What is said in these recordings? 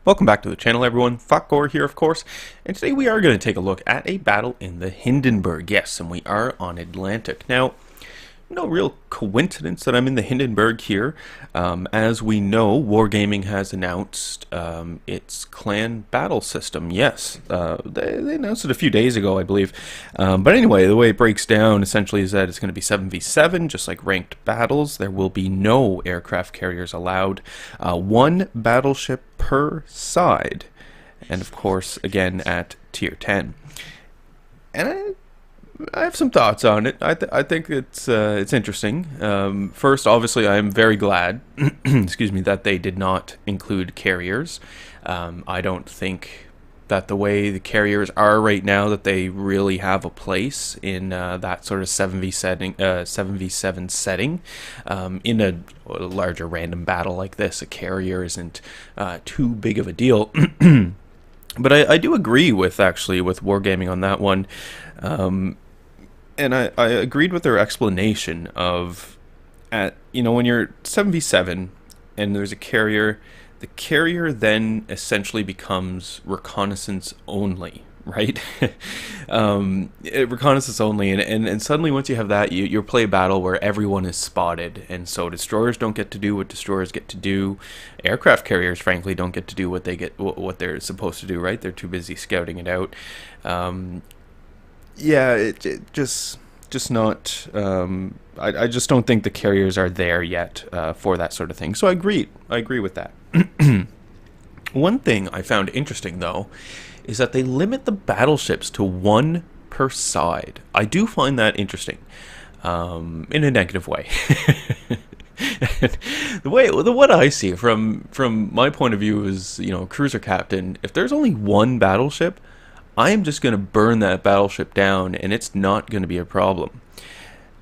Welcome back to the channel, everyone. Thotgor here, of course, and today we are going to take a look at a battle in the Hindenburg. Yes, and we are on Atlantic. Now, no real coincidence that I'm in the Hindenburg here. As we know, Wargaming has announced its clan battle system. Yes, they announced it a few days ago, I believe. But anyway, the way it breaks down essentially is that it's going to be 7v7, just like ranked battles. There will be no aircraft carriers allowed. One battleship per side. And of course, again, at tier 10. And I have some thoughts on it. I think it's interesting. First, obviously, I am very glad, excuse me, that they did not include carriers. I don't think that the way the carriers are right now, that they really have a place in that sort of 7v7 setting. In a larger random battle like this, a carrier isn't too big of a deal. But I do agree with Wargaming on that one. And I agreed with their explanation of, when you're 7v7 and there's a carrier, the carrier then essentially becomes reconnaissance only, right? Reconnaissance only, and suddenly once you have that, you play a battle where everyone is spotted, and so destroyers don't get to do what destroyers get to do. Aircraft carriers, frankly, don't get to do what they're supposed to do, right? They're too busy scouting it out. Yeah, it just not. I just don't think the carriers are there yet for that sort of thing. So I agree with that. One thing I found interesting, though, is that they limit the battleships to one per side. I do find that interesting, in a negative way. What I see from my point of view is, cruiser captain. If there's only one battleship, I am just going to burn that battleship down, and it's not going to be a problem.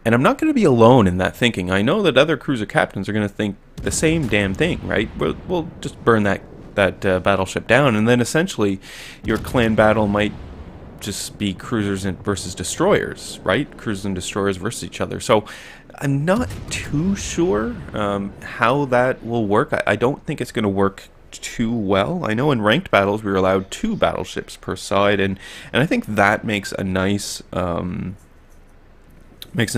And I'm not going to be alone in that thinking. I know that other cruiser captains are going to think the same damn thing, right? We'll just burn that battleship down, and then essentially your clan battle might just be cruisers versus destroyers, right? Cruisers and destroyers versus each other. So I'm not too sure how that will work. I don't think it's going to work too well. I know in ranked battles we were allowed 2 battleships per side, and I think that makes a nice mix.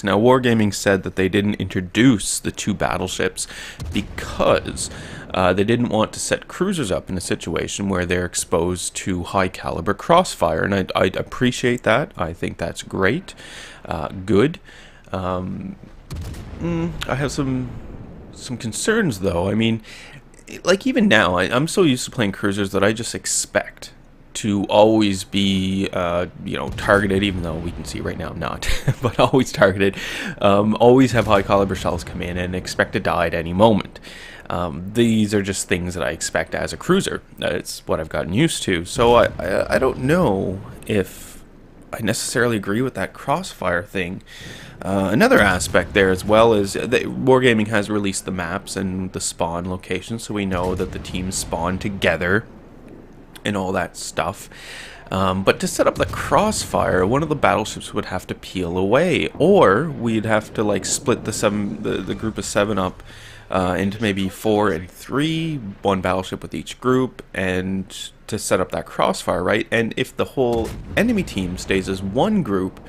Now, Wargaming said that they didn't introduce the 2 battleships because they didn't want to set cruisers up in a situation where they're exposed to high caliber crossfire, and I appreciate that. I think that's great, good. I have some concerns, though. I mean, like, even now, I'm so used to playing cruisers that I just expect to always be, targeted, even though we can see right now I'm not, but always targeted, always have high caliber shells come in and expect to die at any moment. These are just things that I expect as a cruiser. It's what I've gotten used to. So I don't know if I necessarily agree with that crossfire thing. Another aspect there as well is that Wargaming has released the maps and the spawn locations, so we know that the teams spawn together and all that stuff. But to set up the crossfire, one of the battleships would have to peel away, or we'd have to split the group of 7 up into maybe 4 and 3, one battleship with each group, and to set up that crossfire, right? And if the whole enemy team stays as one group,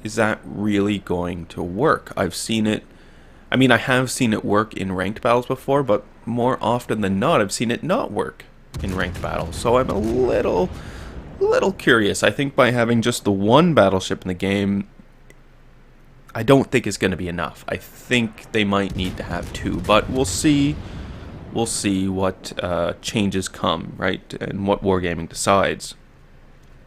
is that really going to work? I've seen it. I mean, I have seen it work in ranked battles before, but more often than not, I've seen it not work in ranked battles. So I'm a little curious. I think by having just the one battleship in the game, I don't think it's going to be enough. I think they might need to have 2, but we'll see. We'll see what changes come, right, and what Wargaming decides.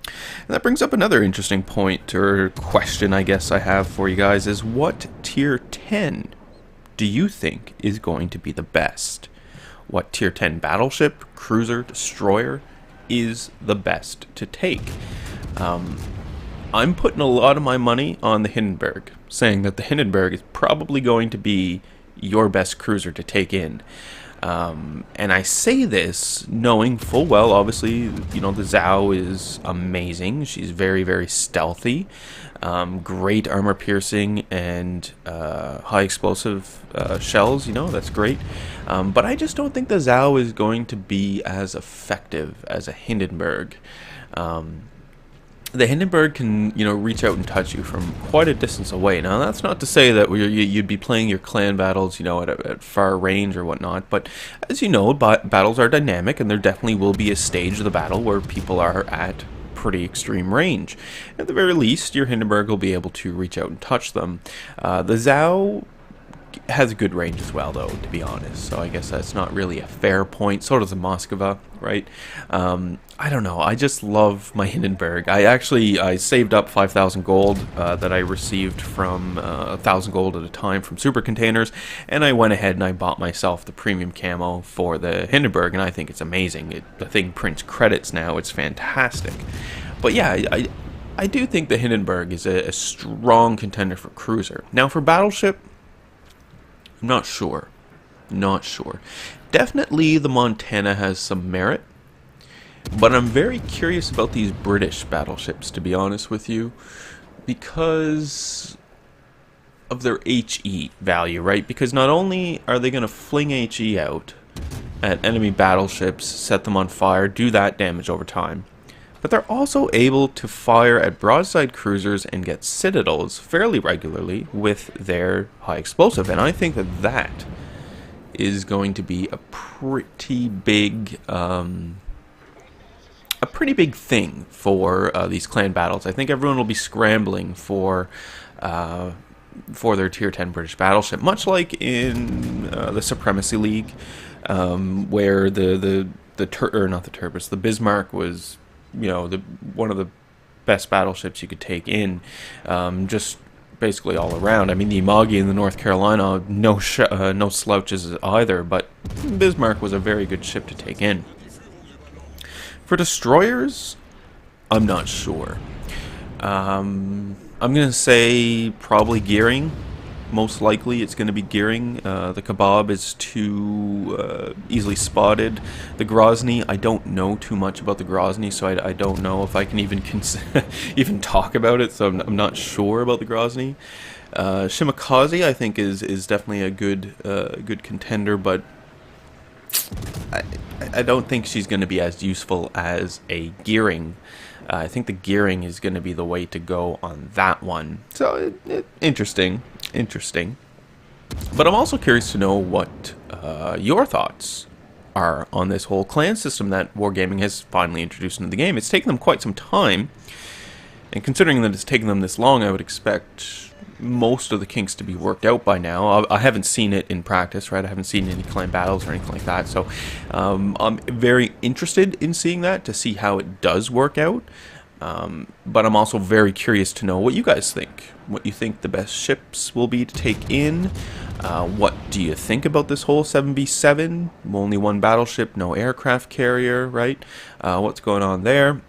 And that brings up another interesting point, or question I guess I have for you guys, is what tier 10 do you think is going to be the best? What tier 10 battleship, cruiser, destroyer is the best to take? I'm putting a lot of my money on the Hindenburg, saying that the Hindenburg is probably going to be your best cruiser to take in. And I say this knowing full well, obviously, you know, the Zhao is amazing. She's very, very stealthy, great armor piercing, and high explosive shells. You know, that's great. But I just don't think the Zhao is going to be as effective as a Hindenburg. The Hindenburg can, you know, reach out and touch you from quite a distance away. Now, that's not to say that you'd be playing your clan battles, you know, at far range or whatnot. But as you know, battles are dynamic, and there definitely will be a stage of the battle where people are at pretty extreme range. At the very least, your Hindenburg will be able to reach out and touch them. The Zhao has a good range as well, though, to be honest. So I guess that's not really a fair point. So does the Moskva, right? I don't know. I just love my Hindenburg. I saved up 5,000 gold that I received from 1,000 gold at a time from super containers, and I went ahead and I bought myself the premium camo for the Hindenburg, and I think it's amazing. The thing prints credits now. It's fantastic. But yeah, I do think the Hindenburg is a strong contender for cruiser. Now for battleship, I'm not sure. Not sure. Definitely the Montana has some merit. But I'm very curious about these British battleships, to be honest with you, because of their HE value, right? Because not only are they going to fling HE out at enemy battleships, set them on fire, do that damage over time, but they're also able to fire at broadside cruisers and get citadels fairly regularly with their high explosive. And I think that that is going to be a pretty big thing for these clan battles. I think everyone will be scrambling for their tier 10 British battleship, much like in the Supremacy League, where the Bismarck was, you know, one of the best battleships you could take in, just basically all around. I mean, the Imagi in the North Carolina, no slouches either, but Bismarck was a very good ship to take in. For destroyers, I'm not sure. I'm going to say probably gearing. Most likely it's going to be gearing. The Kebab is too easily spotted. The Grozny, I don't know too much about the Grozny, so I don't know if I can even even talk about it, so I'm not sure about the Grozny. Shimakaze, I think, is definitely a good contender, but I don't think she's going to be as useful as a gearing. I think the gearing is going to be the way to go on that one. So, interesting. But I'm also curious to know what your thoughts are on this whole clan system that Wargaming has finally introduced into the game. It's taken them quite some time, and considering that it's taken them this long, I would expect most of the kinks to be worked out by now. I haven't seen it in practice, right? I haven't seen any clan battles or anything like that, so I'm very interested in seeing that, to see how it does work out. But I'm also very curious to know what you guys think. What you think the best ships will be to take in. What do you think about this whole 7v7? Only one battleship, no aircraft carrier, right? What's going on there?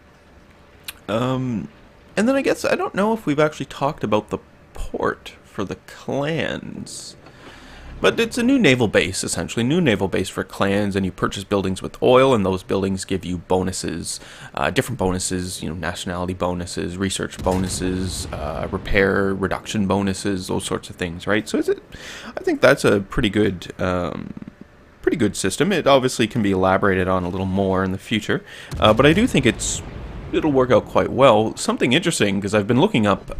And then I guess, I don't know if we've actually talked about the port for the clans, but it's a new naval base, essentially new naval base for clans, and you purchase buildings with oil, and those buildings give you bonuses, different bonuses, you know, nationality bonuses, research bonuses, repair reduction bonuses, those sorts of things, right? So I think that's a pretty good system. It obviously can be elaborated on a little more in the future, but I do think it'll work out quite well. Something interesting, because I've been looking up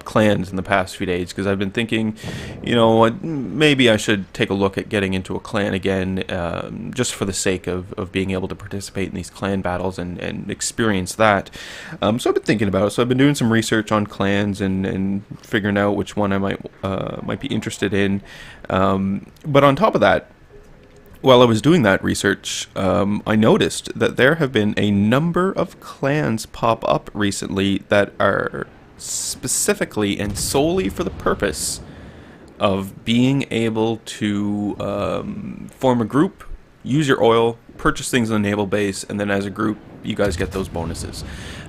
clans in the past few days, because I've been thinking, you know, maybe I should take a look at getting into a clan again, just for the sake of being able to participate in these clan battles and experience that. So I've been thinking about it. So I've been doing some research on clans and figuring out which one I might be interested in. But on top of that, while I was doing that research, I noticed that there have been a number of clans pop up recently that are specifically and solely for the purpose of being able to form a group, use your oil, purchase things on the naval base, and then as a group, you guys get those bonuses.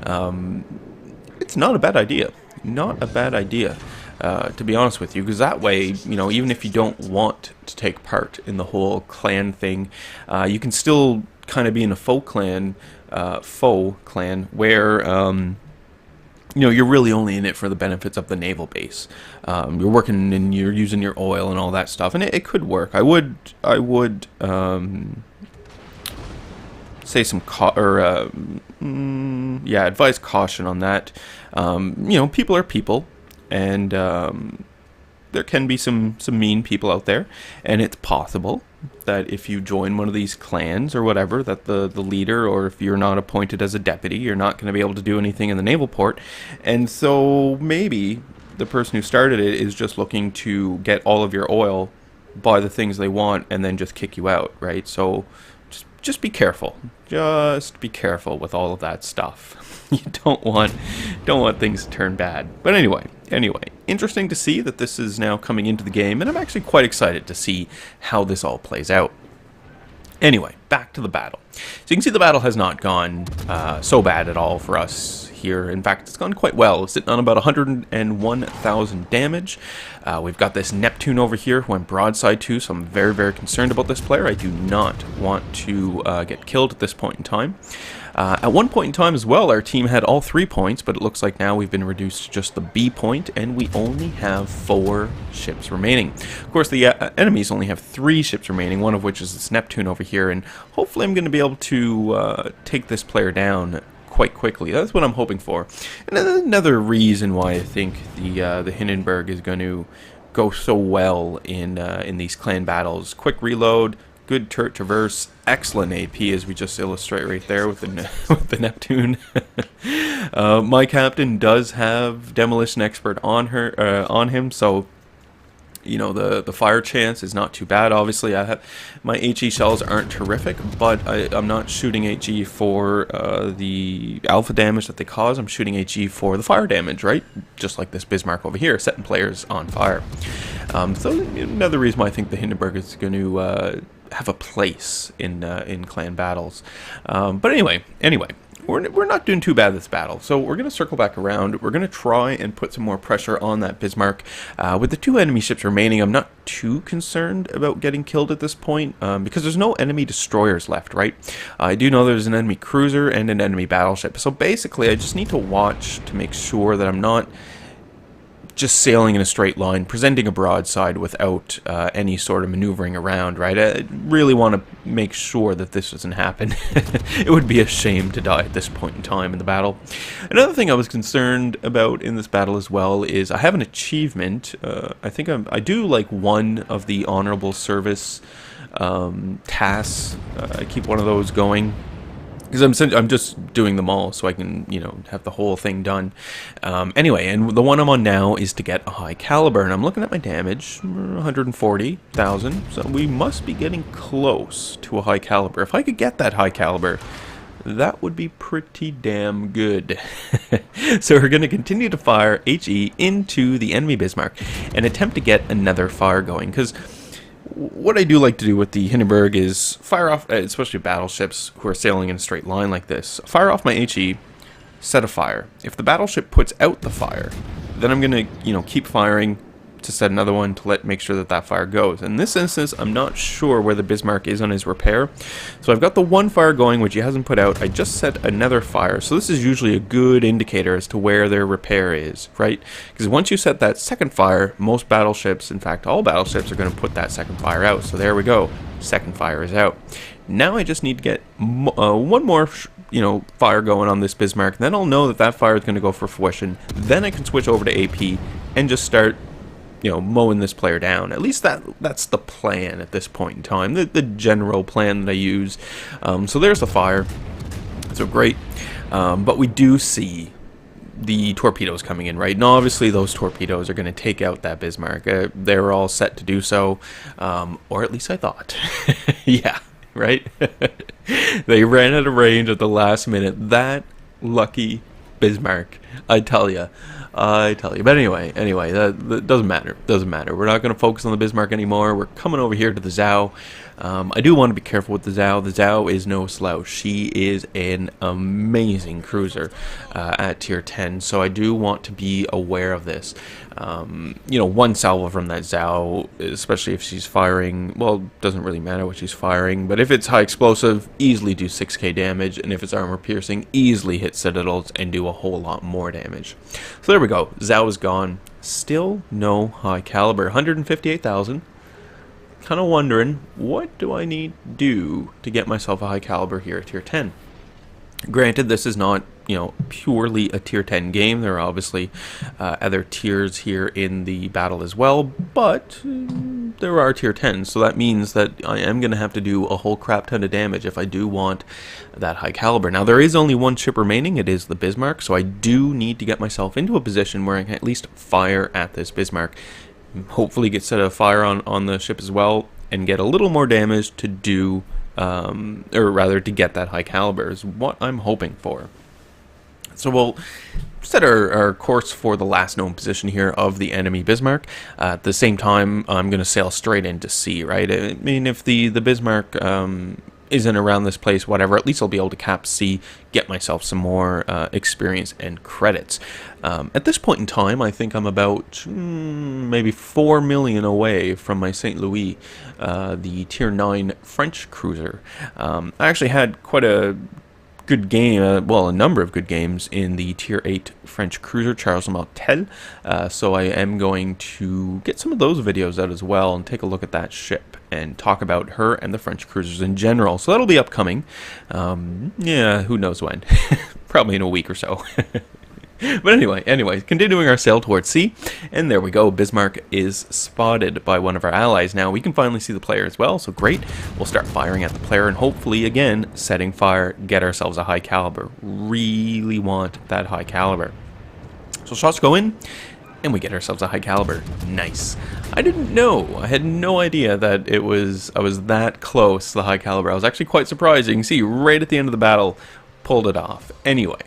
It's not a bad idea. Not a bad idea. to be honest with you, because that way, you know, even if you don't want to take part in the whole clan thing, you can still kind of be in a faux clan where you know, you're really only in it for the benefits of the naval base. You're working and you're using your oil and all that stuff, and it could work. I would say some advise caution on that. You know, people are people, and there can be some mean people out there, and it's possible that if you join one of these clans or whatever, that the leader, or if you're not appointed as a deputy, you're not going to be able to do anything in the naval port. And so maybe the person who started it is just looking to get all of your oil, buy the things they want, and then just kick you out, right? So just be careful. Just be careful with all of that stuff. You don't want things to turn bad. But anyway, interesting to see that this is now coming into the game, and I'm actually quite excited to see how this all plays out. Anyway, back to the battle. So you can see the battle has not gone so bad at all for us here. In fact, it's gone quite well. It's sitting on about 101,000 damage. We've got this Neptune over here who I'm broadside to, so I'm very, very concerned about this player. I do not want to get killed at this point in time. At one point in time as well, our team had all 3 points, but it looks like now we've been reduced to just the B point, and we only have 4 ships remaining. Of course, the enemies only have 3 ships remaining, one of which is this Neptune over here, and hopefully I'm going to be able to take this player down quite quickly. That's what I'm hoping for. And another reason why I think the Hindenburg is going to go so well in these clan battles. Quick reload, good turret traverse, excellent AP, as we just illustrate right there with the Neptune. My captain does have Demolition Expert on him, so you know, the fire chance is not too bad. Obviously, my HE shells aren't terrific, but I'm not shooting HE for the alpha damage that they cause. I'm shooting HE for the fire damage, right? Just like this Bismarck over here, setting players on fire. So another reason why I think the Hindenburg is going to have a place in clan battles. But anyway. We're not doing too bad this battle, so we're going to circle back around. We're going to try and put some more pressure on that Bismarck. With the 2 enemy ships remaining, I'm not too concerned about getting killed at this point, because there's no enemy destroyers left, right? I do know there's an enemy cruiser and an enemy battleship, so basically I just need to watch to make sure that I'm not just sailing in a straight line, presenting a broadside without any sort of maneuvering around, right? I really want to make sure that this doesn't happen. It would be a shame to die at this point in time in the battle. Another thing I was concerned about in this battle as well is I have an achievement. I think I do like one of the honorable service tasks. I keep one of those going, because I'm just doing them all so I can, you know, have the whole thing done. Anyway, and the one I'm on now is to get a high caliber, and I'm looking at my damage, 140,000, so we must be getting close to a high caliber. If I could get that high caliber, that would be pretty damn good. So we're going to continue to fire HE into the enemy Bismarck and attempt to get another fire going, because what I do like to do with the Hindenburg is fire off, especially battleships who are sailing in a straight line like this, fire off my HE, set a fire. If the battleship puts out the fire, then I'm going to, you know, keep firing to set another one to make sure that fire goes. In this instance, I'm not sure where the Bismarck is on his repair. So I've got the one fire going, which he hasn't put out. I just set another fire. So this is usually a good indicator as to where their repair is, right? Because once you set that second fire, most battleships, in fact, all battleships are going to put that second fire out. So there we go. Second fire is out. Now I just need to get one more, you know, fire going on this Bismarck. Then I'll know that fire is going to go for fruition. Then I can switch over to AP and just start, you know, mowing this player down. At least that's the plan at this point in time, the general plan that I use. So there's the fire. So great. But we do see the torpedoes coming in, right? And obviously those torpedoes are going to take out that Bismarck. They were all set to do so, or at least I thought. Yeah, right? They ran out of range at the last minute. That lucky Bismarck, I tell you. But anyway, that doesn't matter. We're not going to focus on the Bismarck anymore. We're coming over here to the Zhao. I do want to be careful with the Zhao. The Zhao is no slouch. She is an amazing cruiser at tier 10, so I do want to be aware of this. You know, one salvo from that Zhao, especially if she's firing, well, doesn't really matter what she's firing, but if it's high explosive, easily do 6k damage, and if it's armor piercing, easily hit citadels and do a whole lot more damage. So there we go, Zhao is gone. Still no high caliber, 158,000. Kind of wondering, what do I need to do to get myself a high caliber here at tier 10? Granted, this is not, you know, purely a tier 10 game. There are obviously other tiers here in the battle as well, but there are tier 10s, so that means that I am going to have to do a whole crap ton of damage if I do want that high caliber. Now, there is only one ship remaining. It is the Bismarck, so I do need to get myself into a position where I can at least fire at this Bismarck. Hopefully get set a fire on the ship as well, and get a little more damage to do, or rather to get that high caliber is what I'm hoping for. So we'll set our course for the last known position here of the enemy Bismarck. At the same time, I'm going to sail straight into sea, right? I mean, if the Bismarck isn't around this place, whatever, at least I'll be able to cap C, get myself some more experience and credits. At this point in time, I think I'm about maybe 4 million away from my St. Louis, the tier 9 French cruiser. I actually had quite a good game, well, a number of good games in the tier 8 French cruiser, Charles Martel, so I am going to get some of those videos out as well and take a look at that ship and talk about her and the French cruisers in general. So that'll be upcoming. Yeah, who knows when. Probably in a week or so. But anyway, continuing our sail towards sea, and there we go, Bismarck is spotted by one of our allies. Now, we can finally see the player as well, so great. We'll start firing at the player, and hopefully, again, setting fire, get ourselves a high caliber. Really want that high caliber. So shots go in, and we get ourselves a high caliber. Nice. I didn't know, I had no idea that I was that close to the high caliber. I was actually quite surprised. You can see right at the end of the battle, pulled it off. Anyway,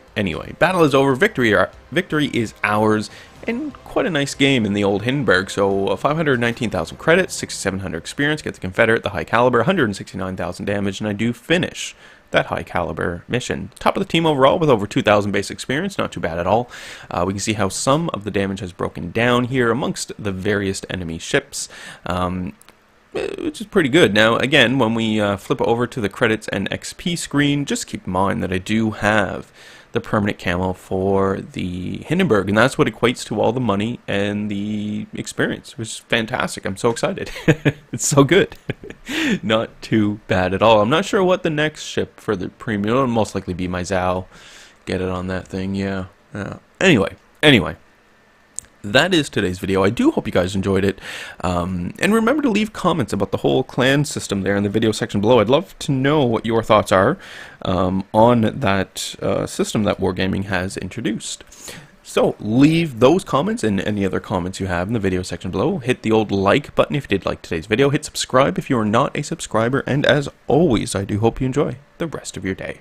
battle is over. Victory is ours, and quite a nice game in the old Hindenburg. So 519,000 credits, 6,700 experience, get the Confederate, the high caliber, 169,000 damage, and I do finish that high caliber mission. Top of the team overall with over 2,000 base experience, not too bad at all. We can see how some of the damage has broken down here amongst the various enemy ships. Which is pretty good. Now, again, when we flip over to the credits and XP screen, just keep in mind that I do have the permanent camo for the Hindenburg, and that's what equates to all the money and the experience, which is fantastic. I'm so excited. It's so good. Not too bad at all. I'm not sure what the next ship for the premium, it'll most likely be my Zhao. Get it on that thing, yeah. Anyway. That is today's video. I do hope you guys enjoyed it. And remember to leave comments about the whole clan system there in the video section below. I'd love to know what your thoughts are on that system that Wargaming has introduced. So leave those comments and any other comments you have in the video section below. Hit the old like button if you did like today's video. Hit subscribe if you are not a subscriber. And as always, I do hope you enjoy the rest of your day.